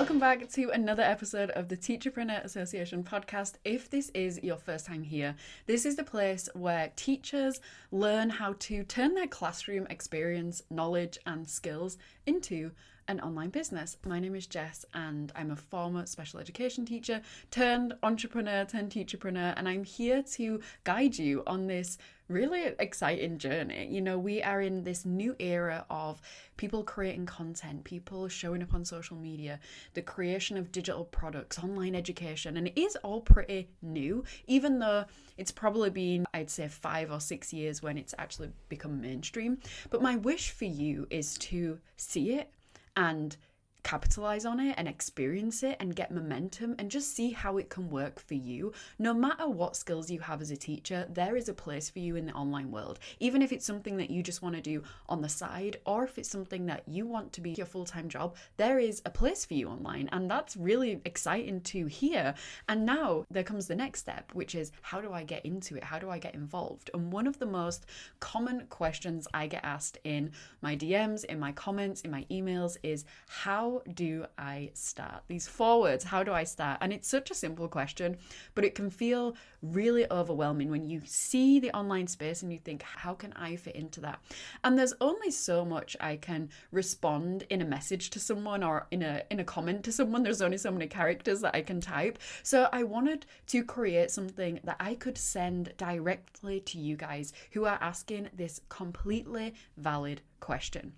Welcome back to another episode of the Teacherpreneur Association podcast. If this is your first time here, this is the place where teachers learn how to turn their classroom experience, knowledge, and skills into an online business. My name is Jess and I'm a former special education teacher turned entrepreneur turned teacherpreneur, and I'm here to guide you on this really exciting journey. You know, we are in this new era of people creating content, people showing up on social media, the creation of digital products, online education, and it is all pretty new, even though it's probably been, I'd say, 5 or 6 years when it's actually become mainstream. But my wish for you is to see it and capitalize on it and experience it and get momentum and just see how it can work for you. No matter what skills you have as a teacher, there is a place for you in the online world. Even if it's something that you just want to do on the side, or if it's something that you want to be your full-time job, there is a place for you online, and that's really exciting to hear. And now there comes the next step, which is, how do I get into it? How do I get involved? And one of the most common questions I get asked in my DMs, in my comments, in my emails is, how do I start? These 4 words, how do I start? And it's such a simple question, but it can feel really overwhelming when you see the online space and you think, how can I fit into that? And there's only so much I can respond in a message to someone or in a comment to someone. There's only so many characters that I can type. So I wanted to create something that I could send directly to you guys who are asking this completely valid question.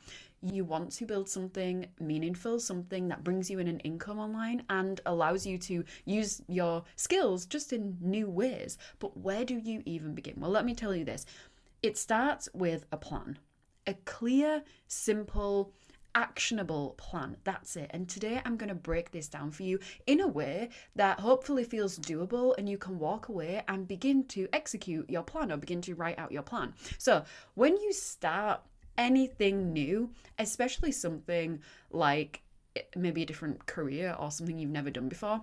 You want to build something meaningful, something that brings you in an income online and allows you to use your skills just in new ways. But where do you even begin? Well, let me tell you this. It starts with a plan, a clear, simple, actionable plan. That's it. And today I'm going to break this down for you in a way that hopefully feels doable and you can walk away and begin to execute your plan or begin to write out your plan. So when you start anything new, especially something like maybe a different career or something you've never done before,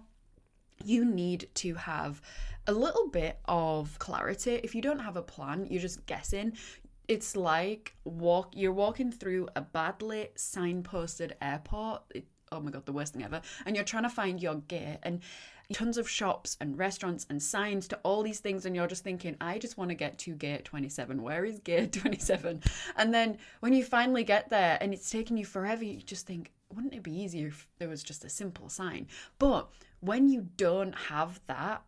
you need to have a little bit of clarity. If you don't have a plan, you're just guessing. It's like you're walking through a badly signposted airport. Oh my God, the worst thing ever. And you're trying to find your gate, and tons of shops and restaurants and signs to all these things, and you're just thinking, I just want to get to gate 27. Where is gate 27? And then when you finally get there and it's taking you forever, you just think, wouldn't it be easier if there was just a simple sign? But when you don't have that,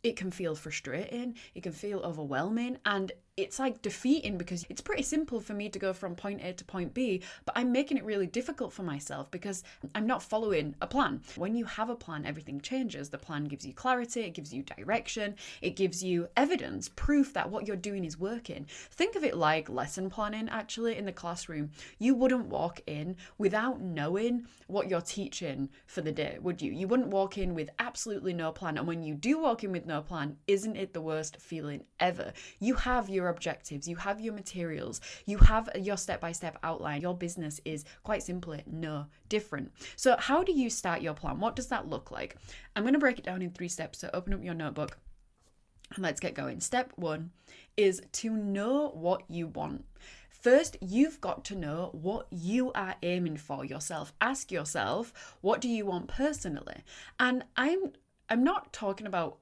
it can feel frustrating, it can feel overwhelming, and it's like defeating because it's pretty simple for me to go from point A to point B, but I'm making it really difficult for myself because I'm not following a plan. When you have a plan, everything changes. The plan gives you clarity, it gives you direction, it gives you evidence, proof that what you're doing is working. Think of it like lesson planning actually in the classroom. You wouldn't walk in without knowing what you're teaching for the day, would you? You wouldn't walk in with absolutely no plan. And when you do walk in with no plan, isn't it the worst feeling ever? You have your objectives, you have your materials, you have your step-by-step outline. Your business is quite simply no different. So how do you start your plan? What does that look like? I'm going to break it down in 3 steps. So open up your notebook and let's get going. Step 1 is to know what you want. First, you've got to know what you are aiming for yourself. Ask yourself, what do you want personally? And I'm not talking about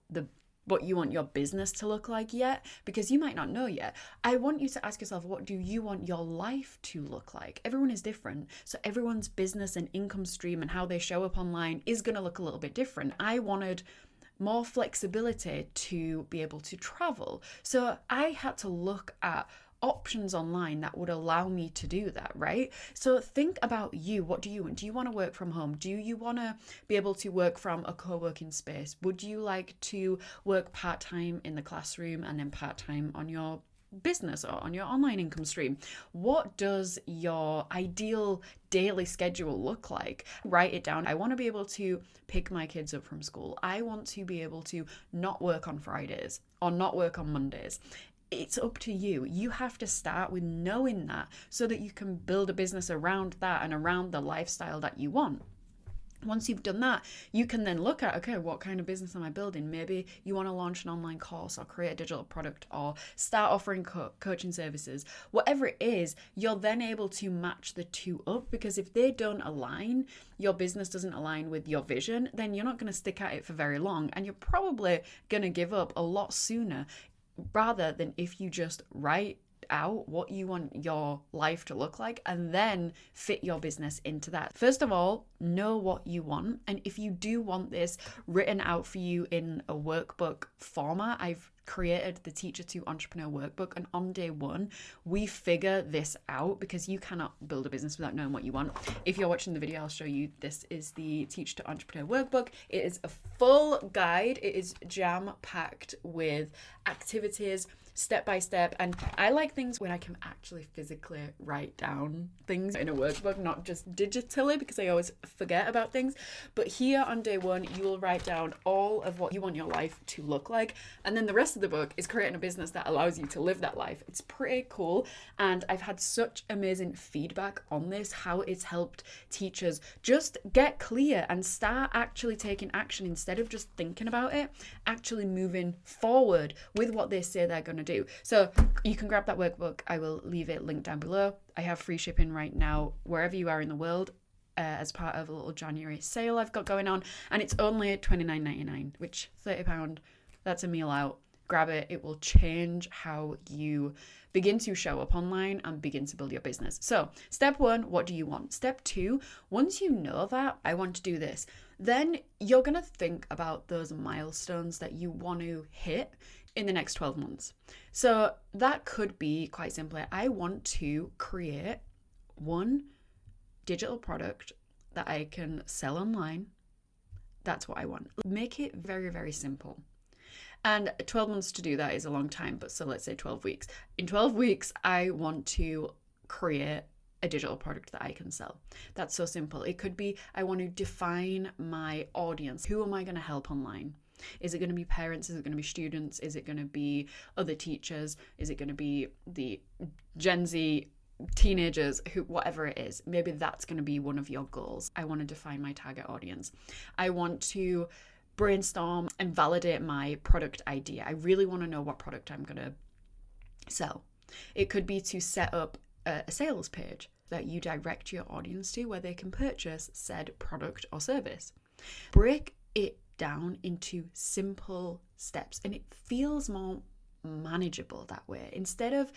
what you want your business to look like yet, because you might not know yet. I want you to ask yourself, what do you want your life to look like? Everyone is different. So everyone's business and income stream and how they show up online is going to look a little bit different. I wanted more flexibility to be able to travel. So I had to look at options online that would allow me to do that, right? So think about you. What do you want? Do you want to work from home? Do you want to be able to work from a co-working space? Would you like to work part-time in the classroom and then part-time on your business or on your online income stream? What does your ideal daily schedule look like? Write it down. I want to be able to pick my kids up from school. I want to be able to not work on Fridays or not work on Mondays. It's up to you. You have to start with knowing that so that you can build a business around that and around the lifestyle that you want. Once you've done that, you can then look at, okay, what kind of business am I building? Maybe you want to launch an online course or create a digital product or start offering coaching services. Whatever it is, you're then able to match the two up, because if they don't align, your business doesn't align with your vision, then you're not going to stick at it for very long, and you're probably going to give up a lot sooner, rather than if you just write out what you want your life to look like and then fit your business into that. First of all, know what you want. And if you do want this written out for you in a workbook format, I've created the Teacher to Entrepreneur Workbook, and on day one we figure this out, because you cannot build a business without knowing what you want. If you're watching the video, I'll show you. This is the Teacher to Entrepreneur Workbook. It is a full guide. It is jam-packed with activities, step by step, and I like things when I can actually physically write down things in a workbook, not just digitally, because I always forget about things. But here on day one, you will write down all of what you want your life to look like, and then the rest of the book is creating a business that allows you to live that life. It's pretty cool, and I've had such amazing feedback on this, how it's helped teachers just get clear and start actually taking action instead of just thinking about it, actually moving forward with what they say they're going to do. So you can grab that workbook. I will leave it linked down below. I have free shipping right now wherever you are in the world, as part of a little January sale I've got going on, and it's only $29.99, which £30, that's a meal out. Grab it. It will change how you begin to show up online and begin to build your business. So step one, what do you want? Step two, once you know that I want to do this, then you're going to think about those milestones that you want to hit in the next 12 months. So that could be quite simply, I want to create one digital product that I can sell online. That's what I want. Make it very, very simple. And 12 months to do that is a long time, but so let's say 12 weeks. In 12 weeks, I want to create a digital product that I can sell. That's so simple. It could be, I want to define my audience. Who am I going to help online? Is it going to be parents? Is it going to be students? Is it going to be other teachers? Is it going to be the Gen Z teenagers, who, whatever it is? Maybe that's going to be one of your goals. I want to define my target audience. I want to brainstorm and validate my product idea. I really want to know what product I'm going to sell. It could be to set up a sales page that you direct your audience to, where they can purchase said product or service. Break it down into simple steps, and it feels more manageable that way. Instead of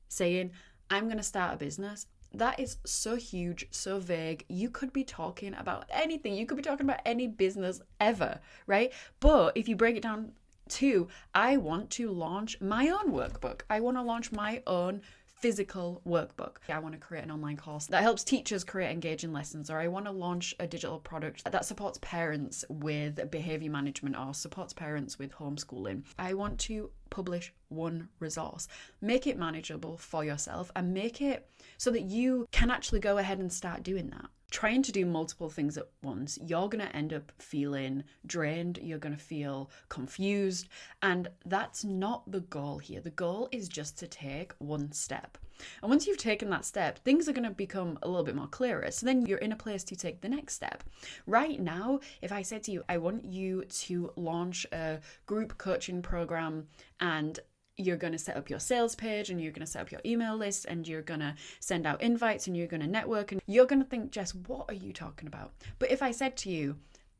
saying, I'm going to start a business, that is so huge, so vague. You could be talking about anything. You could be talking about any business ever, right? But if you break it down to, I want to launch my own workbook. I want to launch my own physical workbook. I want to create an online course that helps teachers create engaging lessons, or I want to launch a digital product that supports parents with behavior management or supports parents with homeschooling. I want to publish one resource. Make it manageable for yourself and make it so that you can actually go ahead and start doing that. Trying to do multiple things at once, you're going to end up feeling drained, you're going to feel confused, and that's not the goal here. The goal is just to take one step. And once you've taken that step, things are going to become a little bit more clearer. So then you're in a place to take the next step. Right now, if I said to you, I want you to launch a group coaching program, and you're going to set up your sales page, and you're going to set up your email list, and you're going to send out invites, and you're going to network, and you're going to think, Jess, what are you talking about? But if I said to you,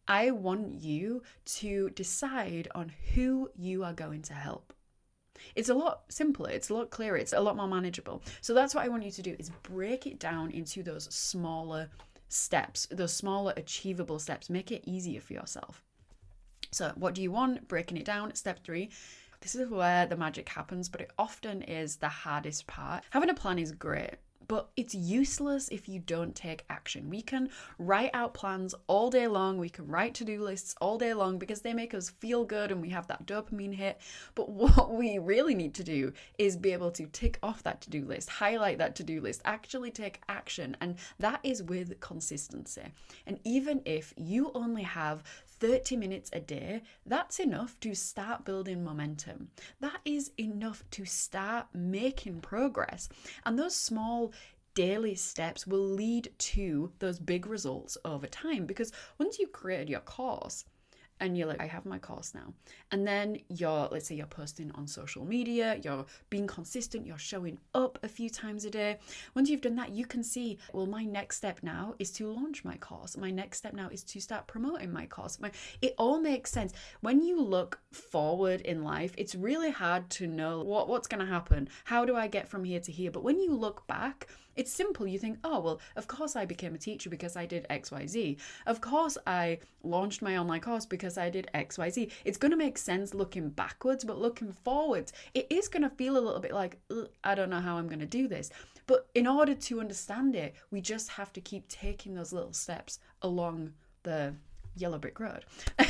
I want you to decide on who you are going to help, it's a lot simpler, it's a lot clearer, it's a lot more manageable. So that's what I want you to do, is break it down into those smaller steps, those smaller achievable steps. Make it easier for yourself. So what do you want? Breaking it down. Step 3. This is where the magic happens, but it often is the hardest part. Having a plan is great, but it's useless if you don't take action. We can write out plans all day long. We can write to-do lists all day long because they make us feel good and we have that dopamine hit. But what we really need to do is be able to tick off that to-do list, highlight that to-do list, actually take action. And that is with consistency. And even if you only have 30 minutes a day, that's enough to start building momentum. That is enough to start making progress. And those small daily steps will lead to those big results over time. Because once you've created your course, and you're like, I have my course now. And then let's say you're posting on social media, you're being consistent, you're showing up a few times a day. Once you've done that, you can see, well, my next step now is to launch my course. My next step now is to start promoting my course. It all makes sense. When you look forward in life, it's really hard to know what's going to happen. How do I get from here to here? But when you look back, it's simple. You think, oh, well, of course I became a teacher because I did XYZ. Of course I launched my online course because I did XYZ. It's going to make sense looking backwards, but looking forwards, it is going to feel a little bit like, I don't know how I'm going to do this. But in order to understand it, we just have to keep taking those little steps along the yellow brick road.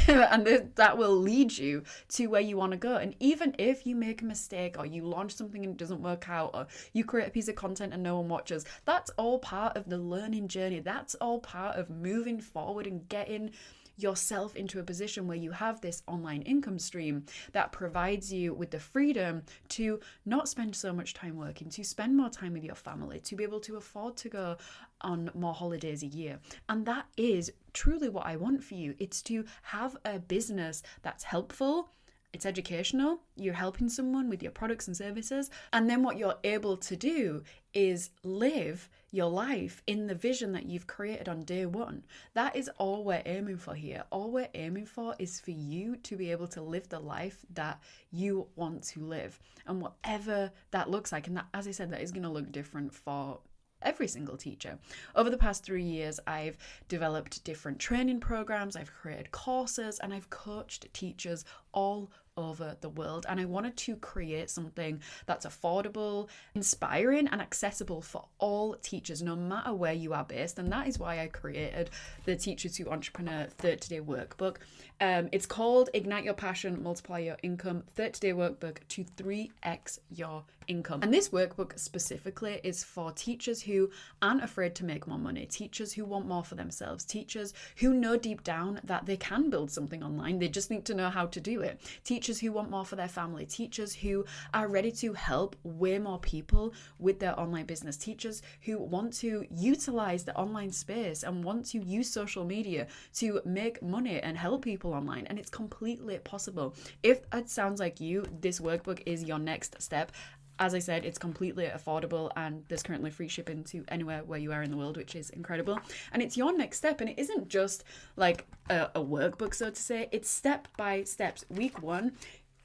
And that will lead you to where you want to go. And even if you make a mistake, or you launch something and it doesn't work out, or you create a piece of content and no one watches, that's all part of the learning journey. That's all part of moving forward and getting yourself into a position where you have this online income stream that provides you with the freedom to not spend so much time working, to spend more time with your family, to be able to afford to go on more holidays a year. And that is truly what I want for you. It's to have a business that's helpful, it's educational, you're helping someone with your products and services, and then what you're able to do is live your life in the vision that you've created on day one. That is all we're aiming for here. All we're aiming for is for you to be able to live the life that you want to live, and whatever that looks like. And that, as I said, that is going to look different for every single teacher. Over the past 3 years, I've developed different training programs, I've created courses, and I've coached teachers all over the world. And I wanted to create something that's affordable, inspiring, and accessible for all teachers, no matter where you are based. And that is why I created the Teacher to Entrepreneur 30-Day Workbook. It's called Ignite Your Passion, Multiply Your Income 30-Day Workbook to 3x Your Income. And this workbook specifically is for teachers who aren't afraid to make more money, teachers who want more for themselves, teachers who know deep down that they can build something online. They just need to know how to do it. Teachers who want more for their family, teachers who are ready to help way more people with their online business, teachers who want to utilize the online space and want to use social media to make money and help people online. And it's completely possible. If it sounds like you, this workbook is your next step. As I said, it's completely affordable, and there's currently free shipping to anywhere where you are in the world, which is incredible. And it's your next step, and it isn't just like a workbook, so to say. It's step by steps. Week 1,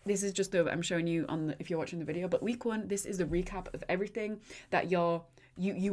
this is just I'm showing you if you're watching the video, but week 1, this is the recap of everything that you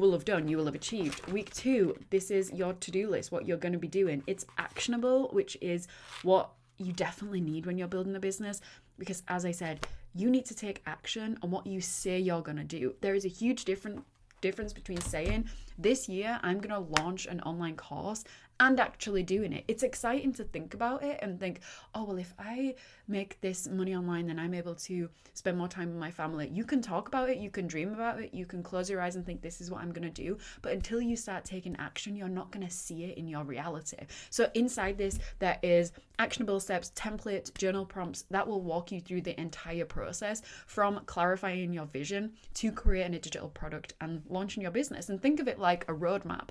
will have done, you will have achieved. Week 2, this is your to-do list, what you're going to be doing. It's actionable, which is what you definitely need when you're building a business, because as I said, you need to take action on what you say you're going to do. There is a huge difference between saying, this year I'm going to launch an online course, and actually doing it. It's exciting to think about it and think, oh, well, if I make this money online, then I'm able to spend more time with my family. You can talk about it, you can dream about it, you can close your eyes and think, this is what I'm going to do. But until you start taking action, you're not going to see it in your reality. So inside this, there is actionable steps, templates, journal prompts that will walk you through the entire process from clarifying your vision to creating a digital product and launching your business. And think of it like a roadmap.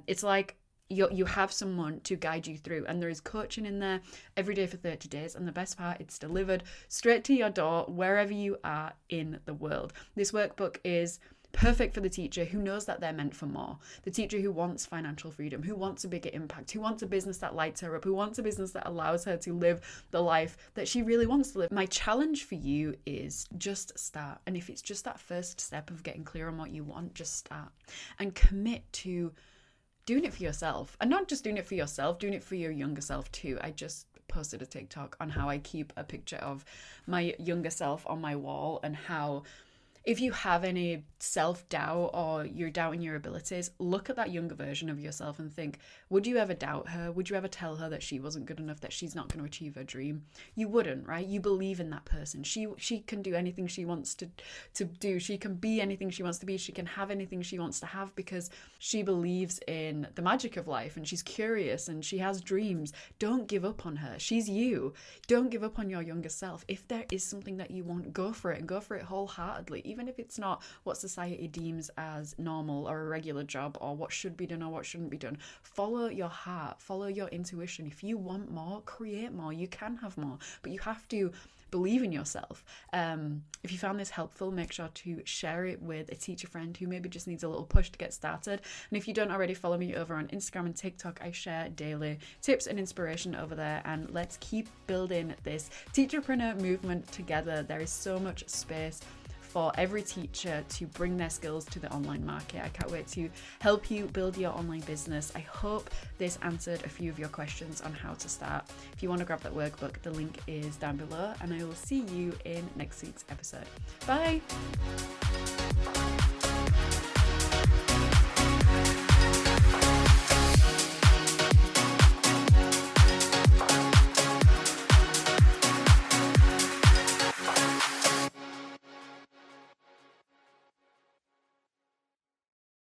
It's like you have someone to guide you through, and there is coaching in there every day for 30 days. And the best part, it's delivered straight to your door wherever you are in the world. This workbook is perfect for the teacher who knows that they're meant for more, the teacher who wants financial freedom, who wants a bigger impact, who wants a business that lights her up, who wants a business that allows her to live the life that she really wants to live. My challenge for you is just start. And if it's just that first step of getting clear on what you want, just start and commit to doing it for yourself. And not just doing it for yourself, doing it for your younger self too. I just posted a TikTok on how I keep a picture of my younger self on my wall, and how if you have any self-doubt or you're doubting your abilities, look at that younger version of yourself and think, would you ever doubt her? Would you ever tell her that she wasn't good enough, that she's not going to achieve her dream? You wouldn't, right? You believe in that person. She can do anything she wants to do. She can be anything she wants to be. She can have anything she wants to have because she believes in the magic of life, and she's curious and she has dreams. Don't give up on her. She's you. Don't give up on your younger self. If there is something that you want, go for it, and go for it wholeheartedly. even if it's not what society deems as normal or a regular job, or what should be done or what shouldn't be done. Follow your heart, follow your intuition. If you want more, create more. You can have more, but you have to believe in yourself. If you found this helpful, make sure to share it with a teacher friend who maybe just needs a little push to get started. And if you don't already follow me over on Instagram and TikTok, I share daily tips and inspiration over there. And let's keep building this teacherpreneur movement together. There is so much space for every teacher to bring their skills to the online market. I can't wait to help you build your online business. I hope this answered a few of your questions on how to start. If you want to grab that workbook, the link is down below, and I will see you in next week's episode. Bye.